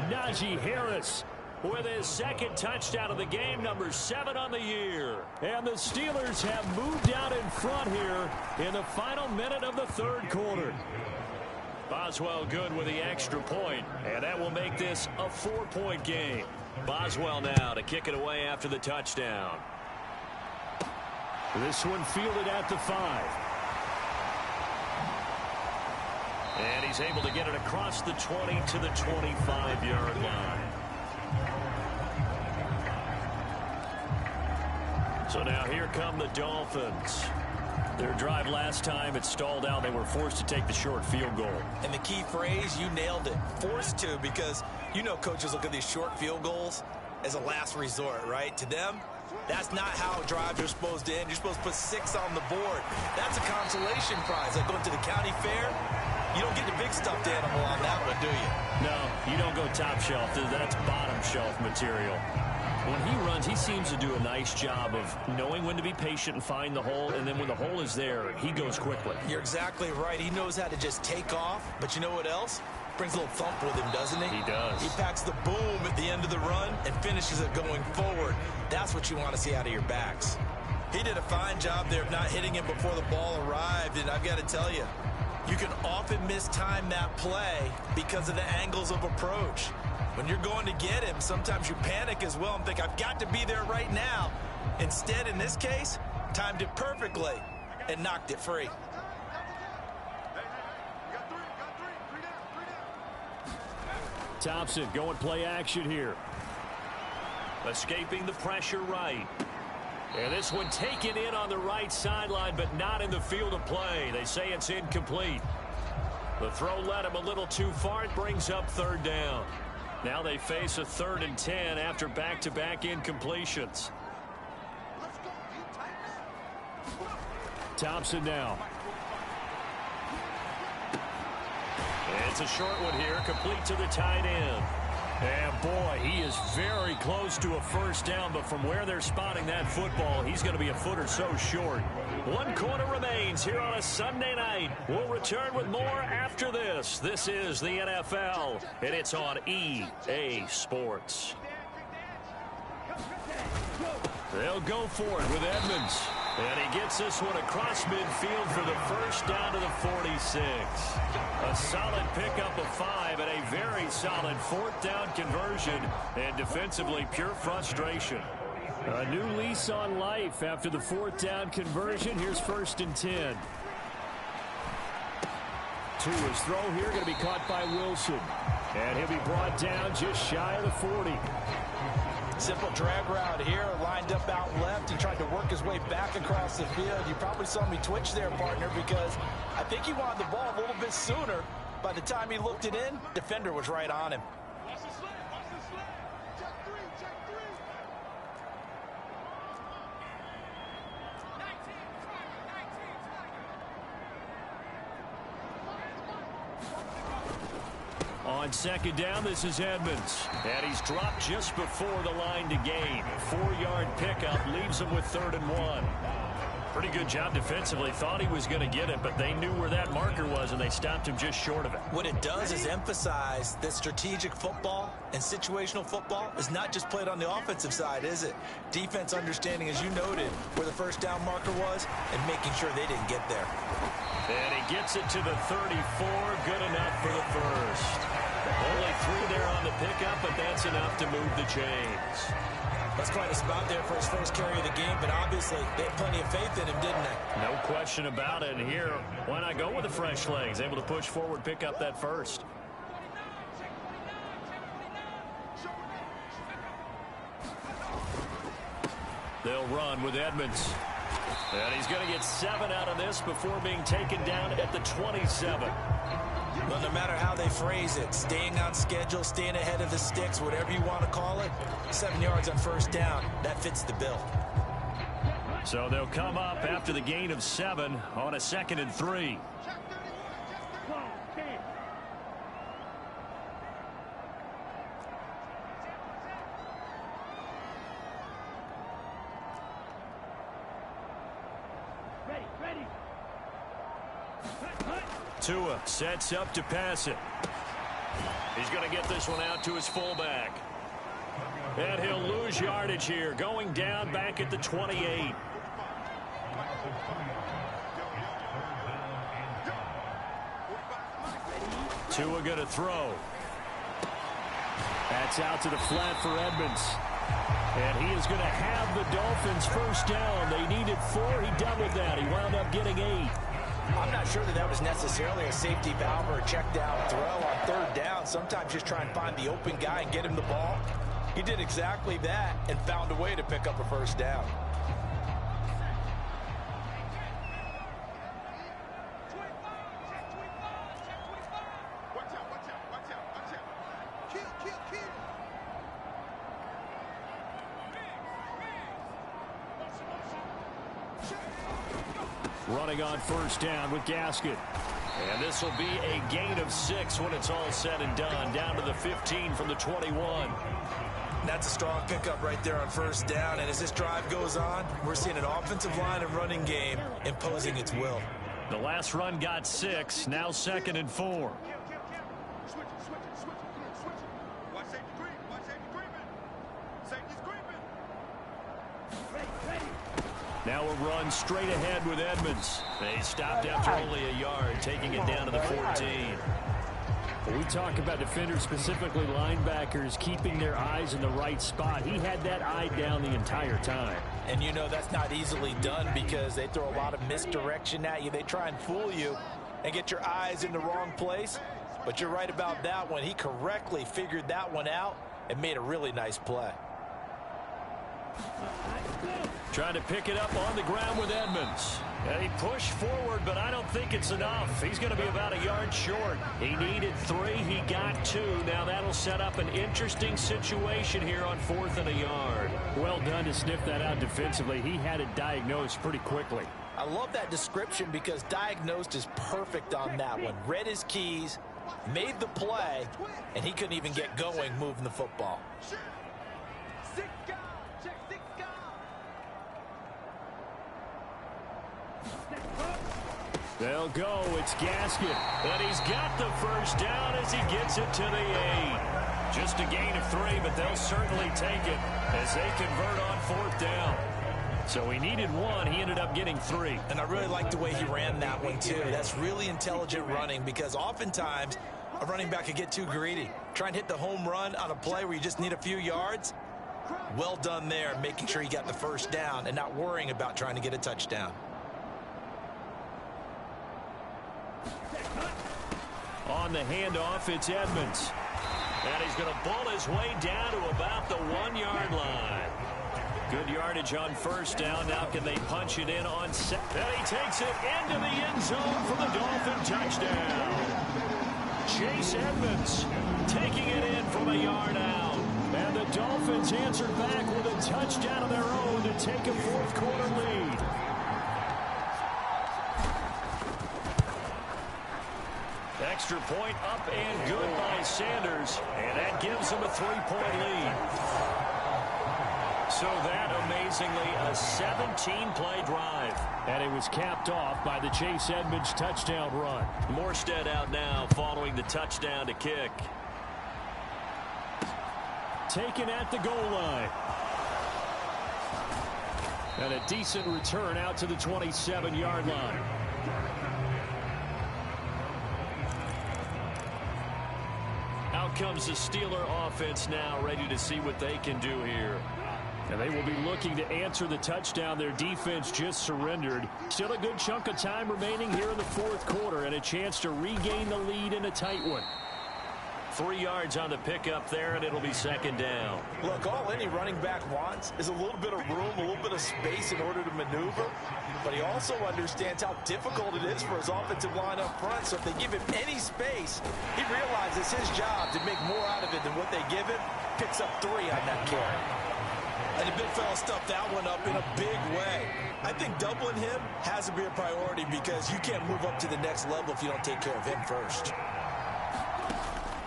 Najee Harris with his 2nd touchdown of the game, number 7 on the year. And the Steelers have moved out in front here in the final minute of the 3rd quarter. Boswell good with the extra point, and that will make this a 4-point game. Boswell now to kick it away after the touchdown. This one fielded at the 5. And he's able to get it across the 20 to the 25-yard line. So now here come the Dolphins. Their drive last time, it stalled out. They were forced to take the short field goal. And the key phrase, you nailed it. Forced to, because you know coaches look at these short field goals as a last resort, right? To them, that's not how drives are supposed to end. You're supposed to put 6 on the board. That's a consolation prize. Like going to the county fair, you don't get the big stuffed animal on that one, do you? No, you don't go top shelf. That's bottom shelf material. When he runs, he seems to do a nice job of knowing when to be patient and find the hole, and then when the hole is there, he goes quickly. You're exactly right. He knows how to just take off, but you know what else? Brings a little thump with him, doesn't he? He does. He packs the boom at the end of the run and finishes it going forward. That's what you want to see out of your backs. He did a fine job there of not hitting him before the ball arrived, and I've got to tell you, you can often mistime that play because of the angles of approach. When you're going to get him, sometimes you panic as well and think, I've got to be there right now. Instead, in this case, timed it perfectly and knocked it free. Thompson going play action here. Escaping the pressure right. And this one taken in on the right sideline, but not in the field of play. They say it's incomplete. The throw led him a little too far. It brings up 3rd down. Now they face a 3rd and 10 after back-to-back incompletions. Thompson now. It's a short one here, complete to the tight end. And boy, he is very close to a 1st down, but from where they're spotting that football, he's going to be a foot or so short. 1 quarter remains here on a Sunday night. We'll return with more after this. This is the NFL, and it's on EA Sports. They'll go for it with Edmonds. And he gets this one across midfield for the 1st down to the 46. A solid pickup of 5 and a very solid 4th down conversion. And defensively, pure frustration. A new lease on life after the 4th down conversion. Here's 1st and 10. To his throw here, going to be caught by Wilson. And he'll be brought down just shy of the 40. Simple drag route here, lined up out left. He tried to work his way back across the field. You probably saw me twitch there, partner, because I think he wanted the ball a little bit sooner. By the time he looked it in, defender was right on him. On second down, this is Edmonds. And he's dropped just before the line to gain. 4-yard pickup leaves him with 3rd and 1. Pretty good job defensively. Thought he was going to get it, but they knew where that marker was, and they stopped him just short of it. What it does is emphasize that strategic football and situational football is not just played on the offensive side, is it? Defense understanding, as you noted, where the first down marker was and making sure they didn't get there. And he gets it to the 34. Good enough for the first. Only 3 there on the pickup, but that's enough to move the chains. That's quite a spot there for his first carry of the game, but obviously they had plenty of faith in him, didn't they? No question about it. And here, why not go with the fresh legs? Able to push forward, pick up that first. They'll run with Edmonds. And he's going to get 7 out of this before being taken down at the 27. Well, no matter how they phrase it, staying on schedule, staying ahead of the sticks, whatever you want to call it, 7 yards on first down, that fits the bill. So they'll come up after the gain of 7 on a 2nd and 3. Tua sets up to pass it. He's going to get this one out to his fullback. And he'll lose yardage here, going down back at the 28. Tua going to throw. That's out to the flat for Edmonds. And he is going to have the Dolphins first down. They needed 4. He doubled that. He wound up getting 8. I'm not sure that was necessarily a safety valve or a check down throw on 3rd down. Sometimes just try and find the open guy and get him the ball. He did exactly that and found a way to pick up a first down. Running on first down with Gasket. And this will be a gain of 6 when it's all said and done. Down to the 15 from the 21. That's a strong pickup right there on first down. And as this drive goes on, we're seeing an offensive line and running game imposing its will. The last run got 6. Now 2nd and 4. Now a run straight ahead with Edmonds. They stopped after only a yard, taking it down to the 14. When we talk about defenders, specifically linebackers, keeping their eyes in the right spot, he had that eye down the entire time. And you know that's not easily done because they throw a lot of misdirection at you. They try and fool you and get your eyes in the wrong place. But you're right about that one. He correctly figured that one out and made a really nice play. Trying to pick it up on the ground with Edmonds. And he pushed forward, but I don't think it's enough. He's going to be about a yard short. He needed 3. He got 2. Now that'll set up an interesting situation here on 4th and a yard. Well done to sniff that out defensively. He had it diagnosed pretty quickly. I love that description because diagnosed is perfect on that one. Read his keys, made the play, and he couldn't even get going moving the football. They'll go. It's Gasket. And he's got the first down as he gets it to the 8. Just a gain of 3, but they'll certainly take it as they convert on 4th down. So he needed 1. He ended up getting 3. And I really like the way he ran that one, too. That's really intelligent running because oftentimes a running back could get too greedy. Try and hit the home run on a play where you just need a few yards. Well done there, making sure he got the first down and not worrying about trying to get a touchdown. On the handoff, it's Edmonds. And he's going to bull his way down to about the 1-yard line. Good yardage on first down. Now can they punch it in on second? And he takes it into the end zone for the Dolphin touchdown. Chase Edmonds taking it in from a yard out. And the Dolphins answered back with a touchdown of their own to take a 4th quarter lead. Extra point up and good by Sanders, and that gives them a 3-point lead. So that, amazingly, a 17-play drive. And it was capped off by the Chase Edmonds touchdown run. Morstead out now following the touchdown to kick. Taken at the goal line. And a decent return out to the 27-yard line. Out comes the Steeler offense now, ready to see what they can do here. And they will be looking to answer the touchdown their defense just surrendered. Still a good chunk of time remaining here in the fourth quarter and a chance to regain the lead in a tight one. 3 yards on the pickup there, and it'll be second down. Look, all any running back wants is a little bit of room, a little bit of space in order to maneuver. But he also understands how difficult it is for his offensive line up front. So if they give him any space, he realizes it's his job to make more out of it than what they give him. Picks up 3 on that carry. And the big fella stuffed that one up in a big way. I think doubling him has to be a priority because you can't move up to the next level if you don't take care of him first.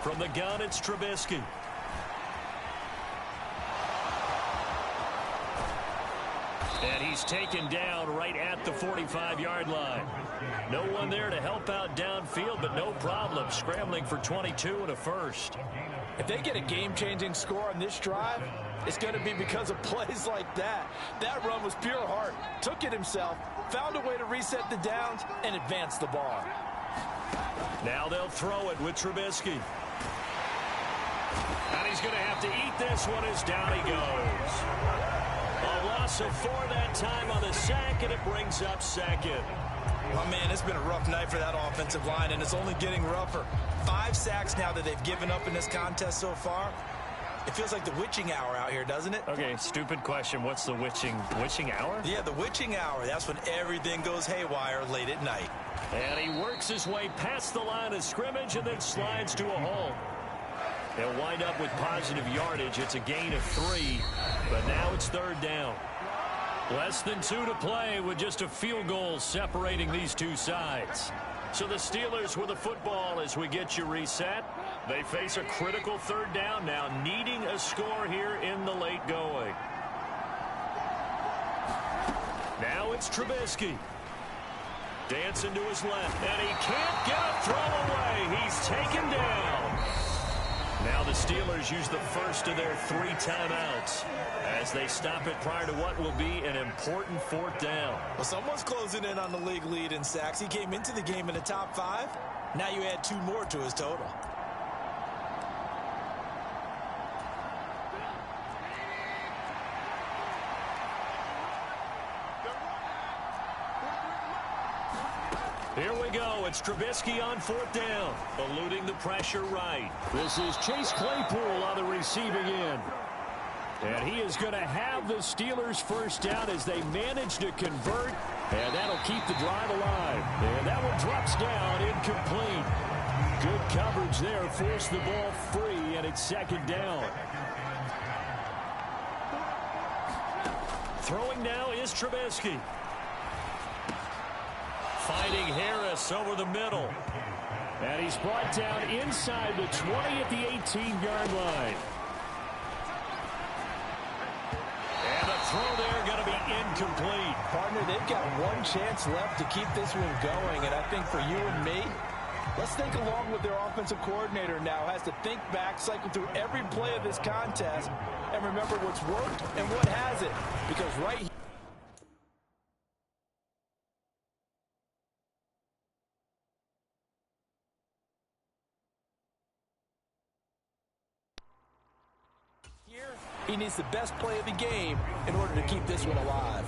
From the gun, it's Trubisky. And he's taken down right at the 45-yard line. No one there to help out downfield, but no problem. Scrambling for 22 and a first. If they get a game-changing score on this drive, it's going to be because of plays like that. That run was pure heart. Took it himself, found a way to reset the downs, and advance the ball. Now they'll throw it with Trubisky. And he's going to have to eat this one as down he goes. A loss of 4 that time on the sack, and it brings up second. Oh, man, it's been a rough night for that offensive line, and it's only getting rougher. 5 sacks now that they've given up in this contest so far. It feels like the witching hour out here, doesn't it? Okay, stupid question. What's the witching hour? Yeah, the witching hour. That's when everything goes haywire late at night. And he works his way past the line of scrimmage and then slides to a hole. They'll wind up with positive yardage. It's a gain of 3, but now it's third down. Less than 2 to play with just a field goal separating these two sides. So the Steelers with the football as we get you reset. They face a critical third down now, needing a score here in the late going. Now it's Trubisky. Dancing to his left, and he can't get a throw away. He's taken down. Now the Steelers use the first of their 3 timeouts as they stop it prior to what will be an important fourth down. Well, someone's closing in on the league lead in sacks. He came into the game in the top 5. Now you add 2 more to his total. Here we go. It's Trubisky on fourth down, eluding the pressure right. This is Chase Claypool on the receiving end. And he is going to have the Steelers first down as they manage to convert. And that'll keep the drive alive. And that one drops down, incomplete. Good coverage there, forced the ball free, and it's second down. Throwing now is Trubisky. Fighting Harris over the middle. And he's brought down inside the 20 at the 18-yard line. And the throw there going to be incomplete. Partner, they've got 1 chance left to keep this one going. And I think for you and me, let's think along with their offensive coordinator now. Has to think back, cycle through every play of this contest, and remember what's worked and what hasn't. Because right here, he needs the best play of the game in order to keep this one alive.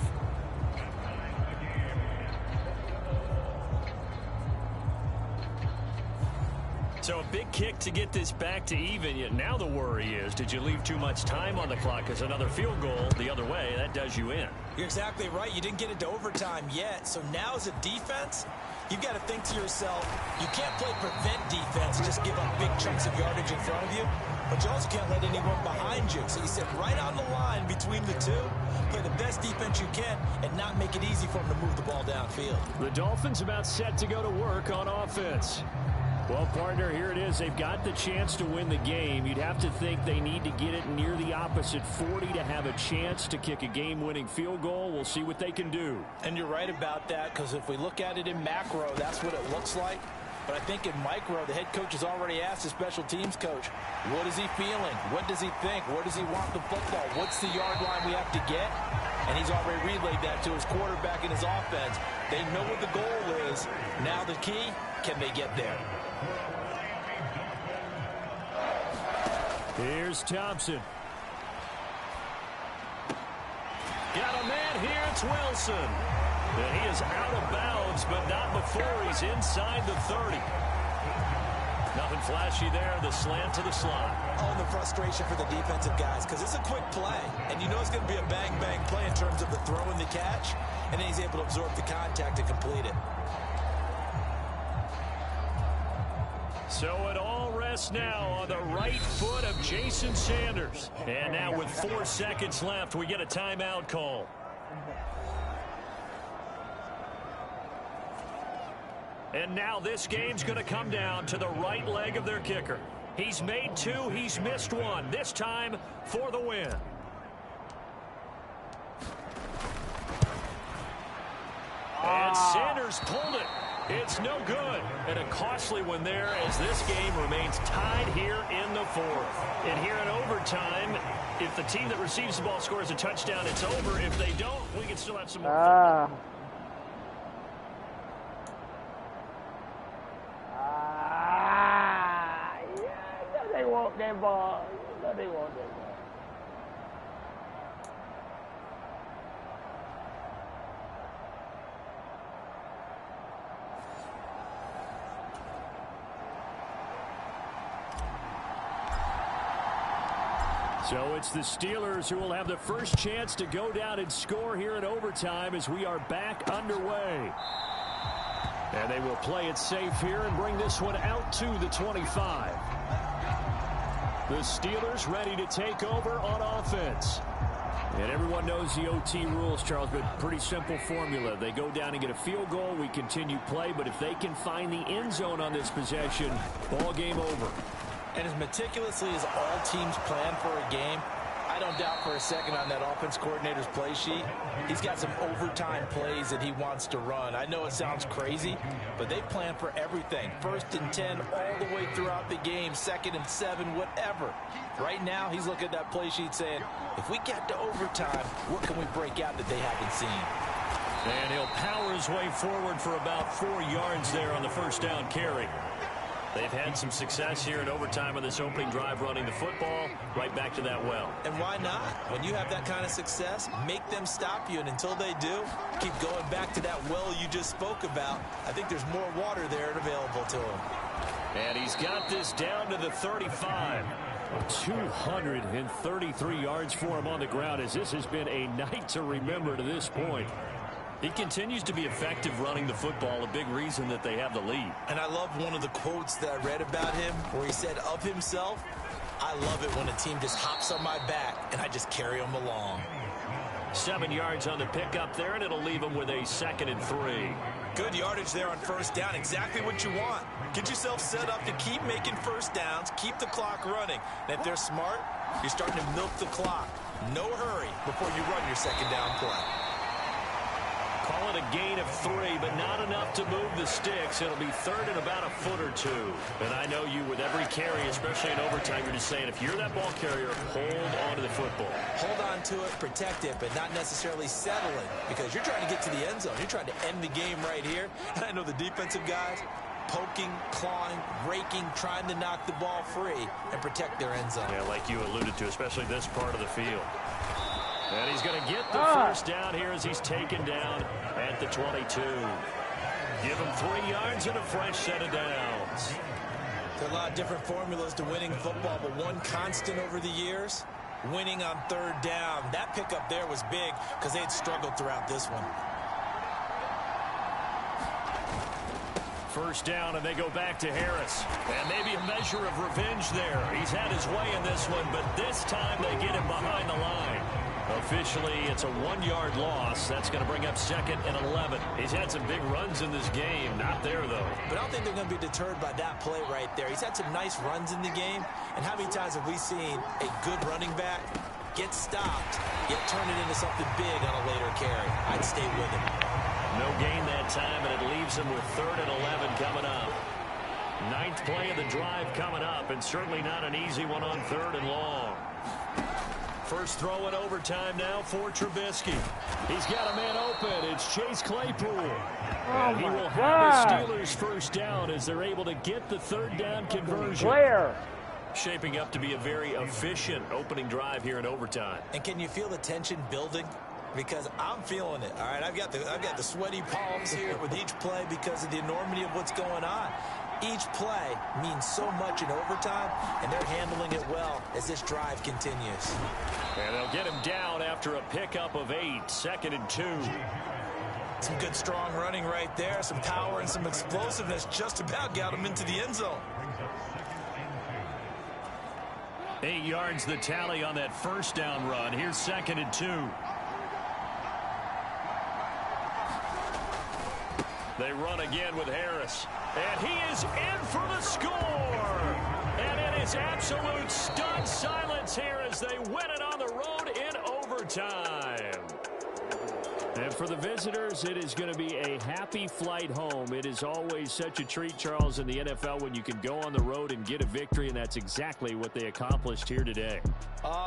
So a big kick to get this back to even. Yet now the worry is, did you leave too much time on the clock? Because another field goal the other way, that does you in. You're exactly right. You didn't get into overtime yet. So now as a defense, you've got to think to yourself, you can't play prevent defense and just give up big chunks of yardage in front of you. But you also can't let anyone behind you. So you sit right on the line between the two, play the best defense you can, and not make it easy for them to move the ball downfield. The Dolphins about set to go to work on offense. Well, partner, here it is. They've got the chance to win the game. You'd have to think they need to get it near the opposite 40 to have a chance to kick a game-winning field goal. We'll see what they can do. And you're right about that, because if we look at it in macro, that's what it looks like. But I think in micro, the head coach has already asked the special teams coach, what is he feeling? What does he think? Where does he want the football? What's the yard line we have to get? And he's already relayed that to his quarterback and his offense. They know what the goal is. Now the key, can they get there? Here's Thompson. Got a man here. It's Wilson. And he is out of bounds, but not before he's inside the 30. Nothing flashy there. The slant to the slot. Oh, the frustration for the defensive guys, because it's a quick play. And you know it's going to be a bang-bang play in terms of the throw and the catch. And then he's able to absorb the contact and complete it. So it all rests now on the right foot of Jason Sanders. And now with 4 seconds left, we get a timeout call. And now this game's going to come down to the right leg of their kicker. He's made 2, he's missed 1. This time for the win. And Sanders pulled it. It's no good. And a costly one there as this game remains tied here in the 4th. And here in overtime, if the team that receives the ball scores a touchdown, it's over. If they don't, we can still have some more fun. Yeah, they want that ball. No, they want that ball. So it's the Steelers who will have the first chance to go down and score here in overtime as we are back underway. And they will play it safe here and bring this one out to the 25. The Steelers ready to take over on offense. And everyone knows the OT rules, Charles, but pretty simple formula. They go down and get a field goal, we continue play, but if they can find the end zone on this possession, ball game over. And as meticulously as all teams plan for a game, I don't doubt for a second on that offense coordinator's play sheet, he's got some overtime plays that he wants to run. I know it sounds crazy, but they plan for everything. 1st and 10 all the way throughout the game, 2nd and 7, whatever. Right now, he's looking at that play sheet saying, if we get to overtime, what can we break out that they haven't seen? And he'll power his way forward for about 4 yards there on the first down carry. They've had some success here in overtime on this opening drive running the football. Right back to that well. And why not? When you have that kind of success, make them stop you. And until they do, keep going back to that well you just spoke about. I think there's more water there and available to him. And he's got this down to the 35. 233 yards for him on the ground as this has been a night to remember to this point. He continues to be effective running the football, a big reason that they have the lead. And I love one of the quotes that I read about him where he said of himself, I love it when a team just hops on my back and I just carry them along. 7 yards on the pickup there, and it'll leave him with a 2nd and 3. Good yardage there on first down. Exactly what you want. Get yourself set up to keep making first downs, keep the clock running. And if they're smart, you're starting to milk the clock. No hurry before you run your 2nd down play. Call it a gain of 3, but not enough to move the sticks. It'll be 3rd and about a foot or 2. And I know you with every carry, especially in overtime, you're just saying if you're that ball carrier, hold on to the football. Hold on to it, protect it, but not necessarily settle it because you're trying to get to the end zone. You're trying to end the game right here. And I know the defensive guys poking, clawing, raking, trying to knock the ball free and protect their end zone. Yeah, like you alluded to, especially this part of the field. And he's going to get the first down here as he's taken down at the 22. Give him 3 yards and a fresh set of downs. There are a lot of different formulas to winning football, but one constant over the years, winning on 3rd down. That pickup there was big because they had struggled throughout this one. First down, and they go back to Harris. And maybe a measure of revenge there. He's had his way in this one, but this time they get him behind the line. Officially, it's a 1-yard loss. That's going to bring up 2nd and 11. He's had some big runs in this game. Not there, though. But I don't think they're going to be deterred by that play right there. He's had some nice runs in the game. And how many times have we seen a good running back get stopped, yet turn it into something big on a later carry? I'd stay with him. No gain that time, and it leaves him with 3rd and 11 coming up. 9th play of the drive coming up, and certainly not an easy one on 3rd and long. First throw in overtime now for Trubisky. He's got a man open. It's Chase Claypool. And he will have the Steelers first down as they're able to get the 3rd down conversion. Shaping up to be a very efficient opening drive here in overtime. And can you feel the tension building? Because I'm feeling it. All right, I've got the sweaty palms here with each play because of the enormity of what's going on. Each play means so much in overtime, and they're handling it well as this drive continues. And they'll get him down after a pickup of 8, 2nd and 2. Some good strong running right there, some power and some explosiveness just about got him into the end zone. 8 yards the tally on that first down run. Here's 2nd and 2. They run again with Harris. And he is in for the score. And it is absolute stunned silence here as they win it on the road in overtime. And for the visitors, it is going to be a happy flight home. It is always such a treat, Charles, in the NFL when you can go on the road and get a victory, and that's exactly what they accomplished here today.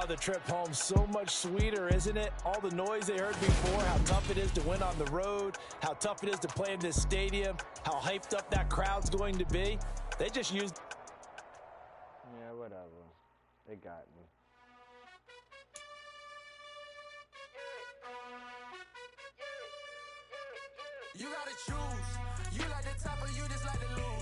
The trip home so much sweeter, isn't it? All the noise they heard before, how tough it is to win on the road, how tough it is to play in this stadium, how hyped up that crowd's going to be. They just used... Yeah, whatever. They got me. You gotta choose. You like the top or you just like the lose.